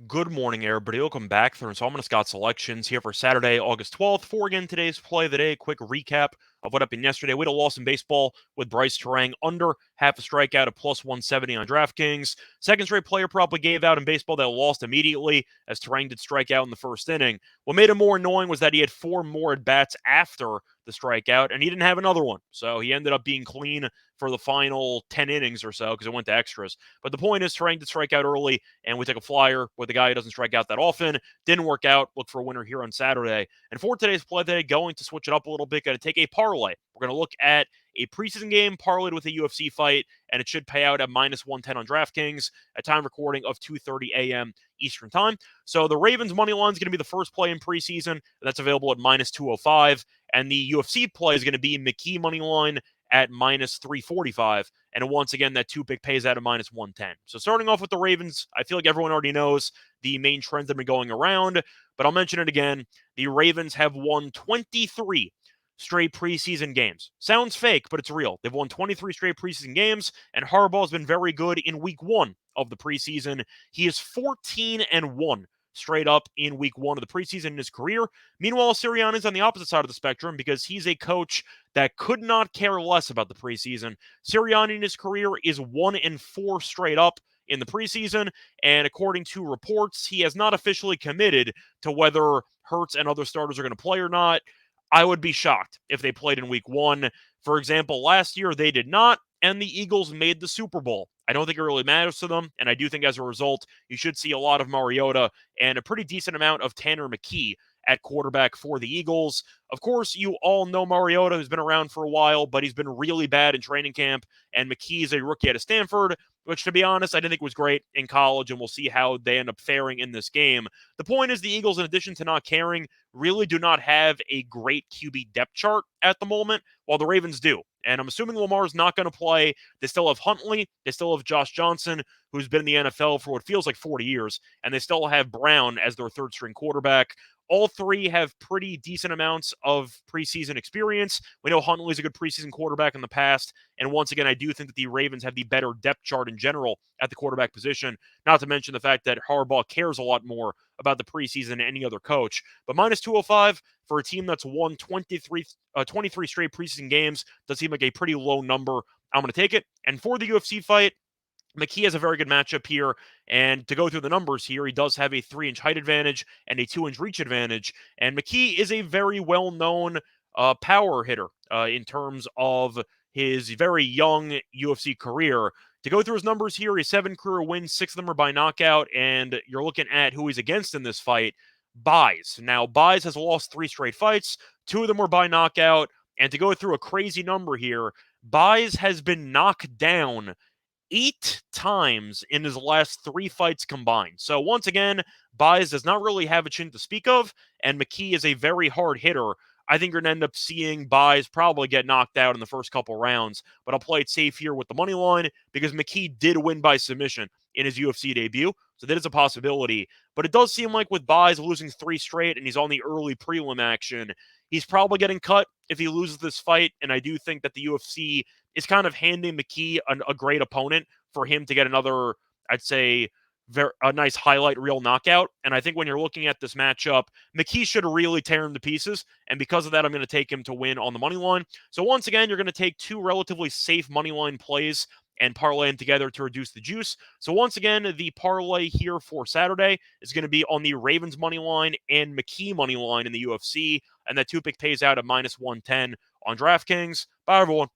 Good morning, everybody. Welcome back. Through Installment of Scott Selections here for Saturday, August 12th. For again today's play of the day, quick recap of what happened yesterday. We had a loss in baseball with Bryce Terang under half a strikeout at plus 170 on DraftKings. Second straight player prop we gave out in baseball that lost immediately as Terang did strike out in the first inning. What made him more annoying was that he had four more at bats after the strikeout, and he didn't have another one. So he ended up being clean for the final 10 innings or so because it went to extras. But the point is, Terang did strike out early, and we take a flyer with a guy who doesn't strike out that often. Didn't work out. Look for a winner here on Saturday. And for today's play today, going to switch it up a little bit, going to take a parlay. We're going to look at a preseason game parlayed with a UFC fight, and it should pay out at minus 110 on DraftKings at time recording of 2:30 a.m. Eastern time. So the Ravens money line is going to be the first play in preseason. That's available at minus 205. And the UFC play is going to be McKee money line at minus 345. And once again, that two pick pays out at minus 110. So starting off with the Ravens, I feel like everyone already knows the main trends that have been going around, but I'll mention it again. The Ravens have won 23 straight preseason games. Sounds fake, but it's real. They've won 23 straight preseason games, and Harbaugh has been very good in week one of the preseason. He is 14-1 straight up in week one of the preseason in his career. Meanwhile, Sirianni's on the opposite side of the spectrum because he's a coach that could not care less about the preseason. Sirianni in his career is 1-4 straight up in the preseason, and according to reports, he has not officially committed to whether Hurts and other starters are going to play or not. I would be shocked if they played in week one. For example, last year they did not, and the Eagles made the Super Bowl. I don't think it really matters to them, and I do think as a result, you should see a lot of Mariota and a pretty decent amount of Tanner McKee at quarterback for the Eagles. Of course, you all know Mariota, who's been around for a while, but he's been really bad in training camp, and McKee is a rookie out of Stanford, which, to be honest, I didn't think was great in college, and we'll see how they end up faring in this game. The point is the Eagles, in addition to not caring, really do not have a great QB depth chart at the moment, while the Ravens do. And I'm assuming Lamar's not going to play. They still have Huntley. They still have Josh Johnson, who's been in the NFL for what feels like 40 years. And they still have Brown as their third string quarterback. All three have pretty decent amounts of preseason experience. We know Huntley's a good preseason quarterback in the past. And once again, I do think that the Ravens have the better depth chart in general at the quarterback position. Not to mention the fact that Harbaugh cares a lot more about the preseason than any other coach. But minus 205 for a team that's won 23 straight preseason games does seem like a pretty low number. I'm going to take it. And for the UFC fight, McKee has a very good matchup here. And to go through the numbers here, he does have a 3-inch height advantage and a 2-inch reach advantage. And McKee is a very well-known power hitter in terms of his very young UFC career. To go through his numbers here, he's 7 career wins, 6 of them are by knockout, and you're looking at who he's against in this fight. Buys. Now, Buys has lost 3 straight fights. 2 of them were by knockout. And to go through a crazy number here, Buys has been knocked down 8 times in his last 3 fights combined. So once again, Buys does not really have a chin to speak of, and McKee is a very hard hitter. I think you're going to end up seeing Buys probably get knocked out in the first couple rounds, but I'll play it safe here with the money line because McKee did win by submission in his UFC debut, so that is a possibility. But it does seem like with Buys losing 3 straight and he's on the early prelim action, he's probably getting cut if he loses this fight, and I do think that the UFC is kind of handing McKee a great opponent for him to get another, I'd say, a nice highlight reel knockout. And I think when you're looking at this matchup, McKee should really tear him to pieces. And because of that, I'm going to take him to win on the money line. So once again, you're going to take 2 relatively safe money line plays and parlay them together to reduce the juice. So once again, the parlay here for Saturday is going to be on the Ravens money line and McKee money line in the UFC. And that 2 pick pays out at minus 110 on DraftKings. Bye, everyone.